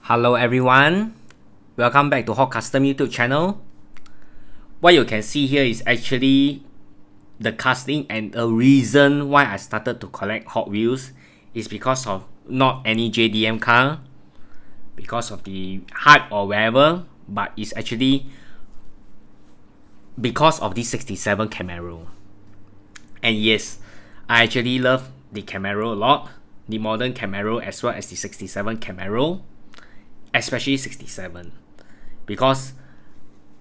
Hello everyone, welcome back to Hot Custom YouTube channel. What you can see here is actually the casting, and the reason why I started to collect Hot Wheels is because of not any JDM car, because of the hype or whatever, but it's actually because of this 67 Camaro. And yes, I actually love the Camaro a lot, the modern Camaro as well as the 67 Camaro. Especially 67, because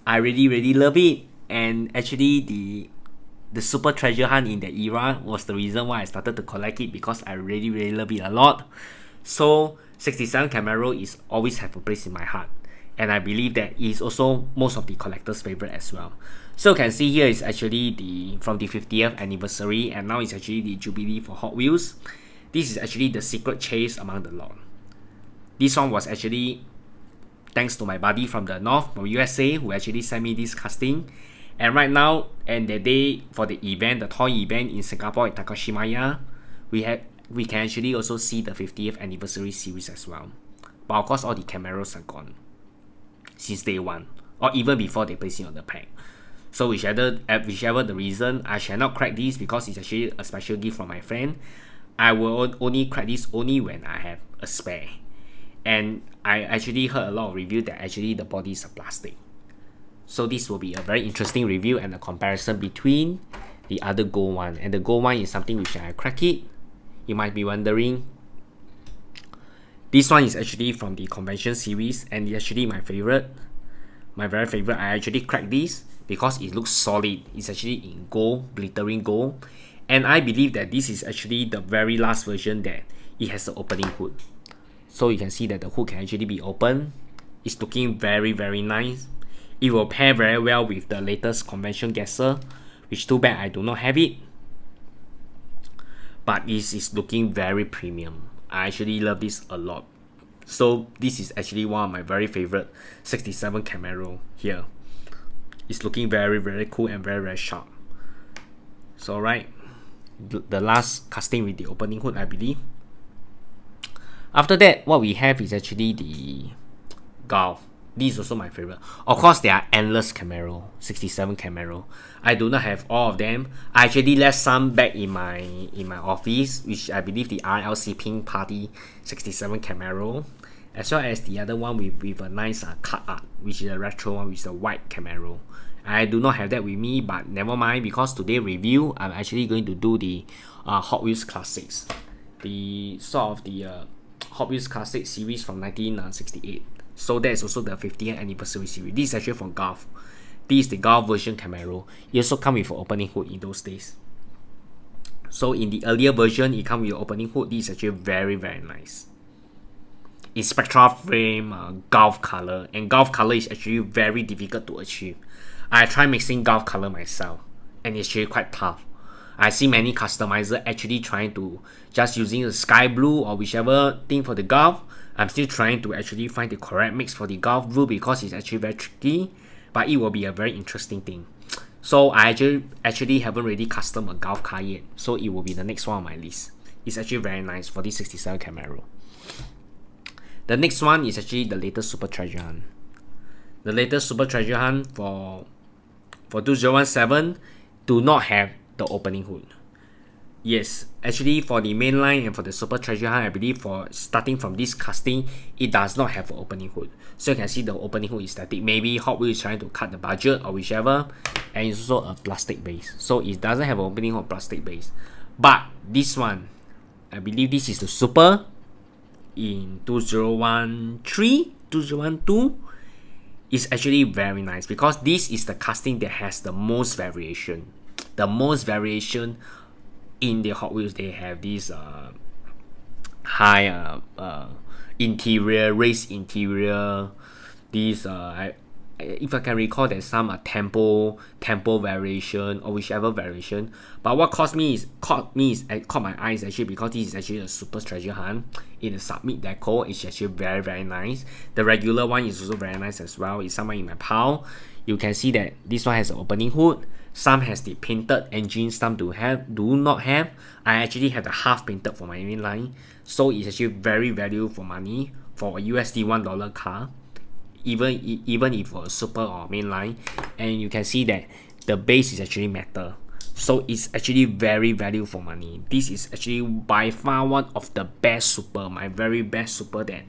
I really love it. And actually the super treasure hunt in that era was the reason why I started to collect it, because I really love it a lot. So 67 Camaro is always have a place in my heart, and I believe that it is also most of the collectors' favorite as well. So you can see here is actually from the 50th anniversary, and now it's actually the Jubilee for Hot Wheels. This is actually the secret chase among the lot. This one was actually thanks to my buddy from the north, from USA, who actually sent me this casting. And right now, and the day for the event, the toy event in Singapore at Takashimaya, we can actually also see the 50th anniversary series as well. But of course, all the Camaros are gone since day one, or even before they place it on the pack. So whichever the reason, I shall not crack this because it's actually a special gift from my friend. I will only crack this only when I have a spare. And I actually heard a lot of review that actually the body is a plastic. So this will be a very interesting review and a comparison between the other gold one. And the gold one is something which I crack it. You might be wondering. This one is actually from the convention series, and it's actually my favorite. My very favorite. I actually cracked this because it looks solid. It's actually in gold, glittering gold. And I believe that this is actually the very last version that it has the opening hood. So you can see that the hood can actually be open. It's looking very nice. It will pair very well with the latest convention gasser, which too bad I do not have it. But this is looking very premium. I actually love this a lot. So this is actually one of my very favorite 67 Camaro here. It's looking very cool and very sharp. So right, the last casting with the opening hood, I believe. After that, what we have is actually the Golf. This is also my favorite. Of course, there are endless Camaro, 67 Camaro. I do not have all of them. I actually left some back in my office, which I believe the RLC Pink Party 67 Camaro, as well as the other one with a nice cut art, which is a retro one, which is a white Camaro. I do not have that with me, but never mind, because today review, I'm actually going to do the Hot Wheels Classics. The sort of the Hot Wheels Classic series from 1968. So that is also the 50th anniversary series. This is actually from Golf. This is the Golf version Camaro. It also comes with an opening hood in those days. So in the earlier version, it comes with an opening hood. This is actually very nice. It's spectral frame, Golf color, and Golf color is actually very difficult to achieve. I tried mixing Golf color myself, and it's actually quite tough. I see many customizers actually trying to just using the sky blue or whichever thing for the Golf. I'm still trying to actually find the correct mix for the Golf blue because it's actually very tricky, but it will be a very interesting thing. So I actually haven't really custom a Golf car yet, so it will be the next one on my list. It's actually very nice for this 67 Camaro. The next one is actually the latest Super Treasure Hunt. The latest Super Treasure Hunt for 2017 do not have the opening hood. Yes, actually for the main line and for the Super Treasure Hunt, I believe for starting from this casting, it does not have an opening hood. So you can see the opening hood is static. Maybe Hot Wheels is trying to cut the budget or whichever, and it's also a plastic base. So it doesn't have an opening hood plastic base. But this one, I believe this is the Super in 2013, 2012. Is actually very nice because this is the casting that has the most variation. The most variation in the Hot Wheels, they have this high interior, race interior. These if I can recall, there's some tempo variation or whichever variation. But what caught my eyes actually, because this is actually a Super Treasure Hunt in the submit deco. It's actually very nice. The regular one is also very nice as well. It's somewhere in my pile. You can see that this one has an opening hood. Some has the painted engine, some do not have. I actually have the half painted for my main line, so it's actually very value for money for a USD $1 car, even if for a super or mainline. And you can see that the base is actually metal, so it's actually very value for money. This is actually by far one of the best super, my very best super that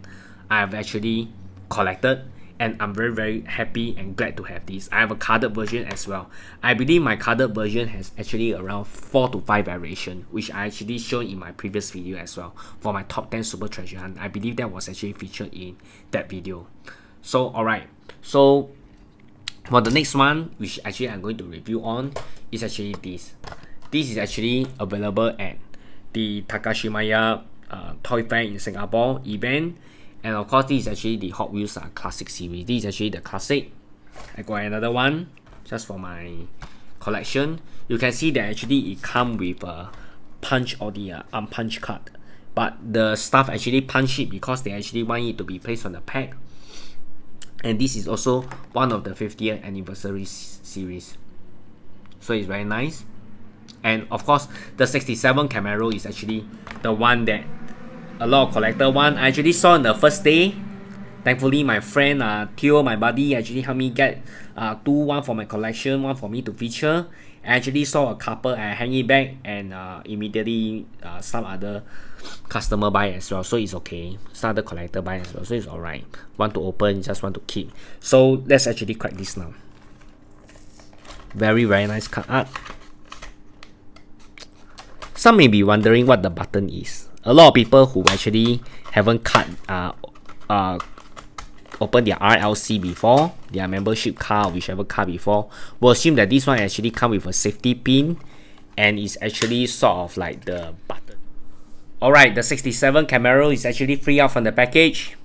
I have actually collected, and I'm very happy and glad to have this. I have a carded version as well. I believe my carded version has actually around 4 to 5 variations, which I actually shown in my previous video as well for my top 10 super treasure hunt. I believe that was actually featured in that video. So alright, so for the next one, which actually I'm going to review on, is actually this. This is actually available at the Takashimaya Toy Fair in Singapore event. And of course, this is actually the Hot Wheels Classic series. This is actually the Classic. I got another one just for my collection. You can see that actually it comes with a punch or the unpunch card. But the staff actually punch it because they actually want it to be placed on the pack. And this is also one of the 50th anniversary series. So it's very nice. And of course, the 67 Camaro is actually the one that a lot of collector want. I actually saw on the first day. Thankfully, my friend Theo, my buddy, actually helped me get one for my collection, one for me to feature. I actually saw a couple, I hang it back, and immediately some other customer buy as well. So it's okay. Some other collector buy as well. So it's alright. Want to open, just want to keep. So let's actually crack this now. Very nice card art. Some may be wondering what the button is. A lot of people who actually haven't opened their RLC before, their membership card or whichever card before, will assume that this one actually comes with a safety pin and is actually sort of like the button. Alright, the 67 Camaro is actually free out from the package.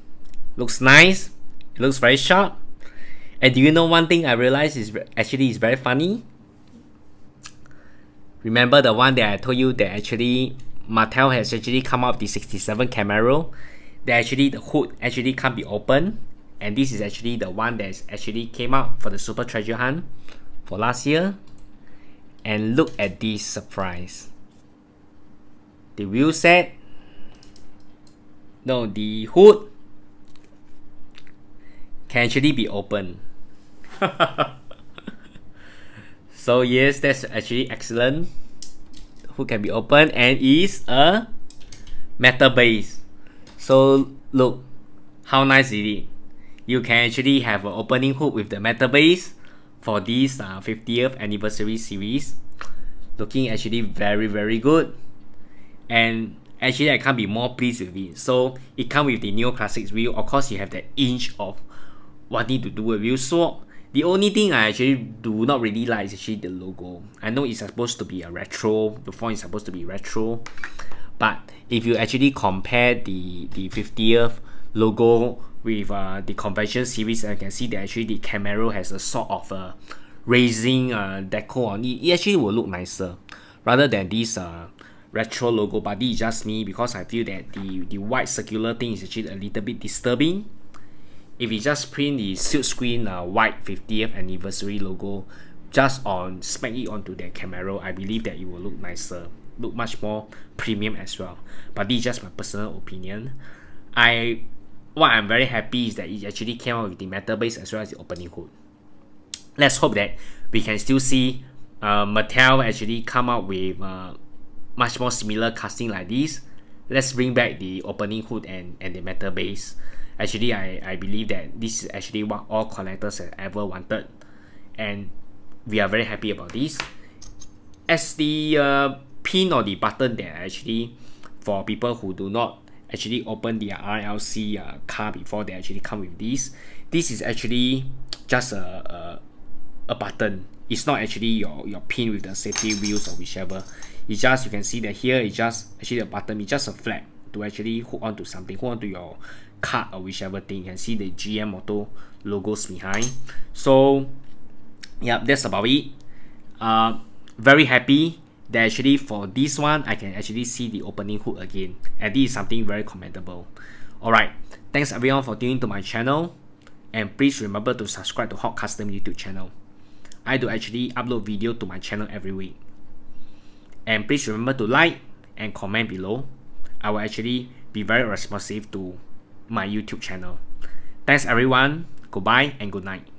Looks nice. It looks very sharp. And do you know one thing I realized is very funny? Remember the one that I told you that actually Mattel has actually come up with the 67 Camaro, that actually the hood actually can't be opened, and this is actually the one that actually came out for the Super Treasure Hunt for last year. And look at this surprise. The wheel set, no, the hood can actually be opened. So yes, that's actually excellent. Who can be opened and is a metal base. So look how nice is it. You can actually have an opening hook with the metal base for this 50th anniversary series. Looking actually very good. And actually I can't be more pleased with it. So it comes with the Neo Classics wheel. Of course you have the inch of wanting to do a wheel swap. The only thing I actually do not really like is actually the logo. I know it's supposed to be a retro, the font is supposed to be retro, but if you actually compare the 50th logo with the convention series, I can see that actually the Camaro has a sort of a raising deco on it. It actually will look nicer rather than this retro logo, but this is just me because I feel that the white circular thing is actually a little bit disturbing. If you just print the silk screen white 50th anniversary logo just smack it onto the Camaro, I believe that it will look nicer, look much more premium as well. But this is just my personal opinion. What I'm very happy is that it actually came out with the metal base as well as the opening hood. Let's hope that we can still see Mattel actually come out with much more similar casting like this. Let's bring back the opening hood and the metal base. Actually, I believe that this is actually what all collectors have ever wanted, and we are very happy about this. As the pin or the button that actually for people who do not actually open their RLC car before, they actually come with this. This is actually just a button. It's not actually your pin with the safety wheels or whichever. It's just, you can see that here it's just actually a button. It's just a flap to actually hook onto something, hook onto your card or whichever thing. You can see the GM Moto logos behind. So yeah, that's about it. Very happy that actually for this one I can actually see the opening hook again, and this is something very commendable. Alright, thanks everyone for tuning to my channel, and please remember to subscribe to Hot Custom YouTube channel. I do actually upload video to my channel every week. And please remember to like and comment below. I will actually be very responsive to my YouTube channel. Thanks everyone. Goodbye and good night.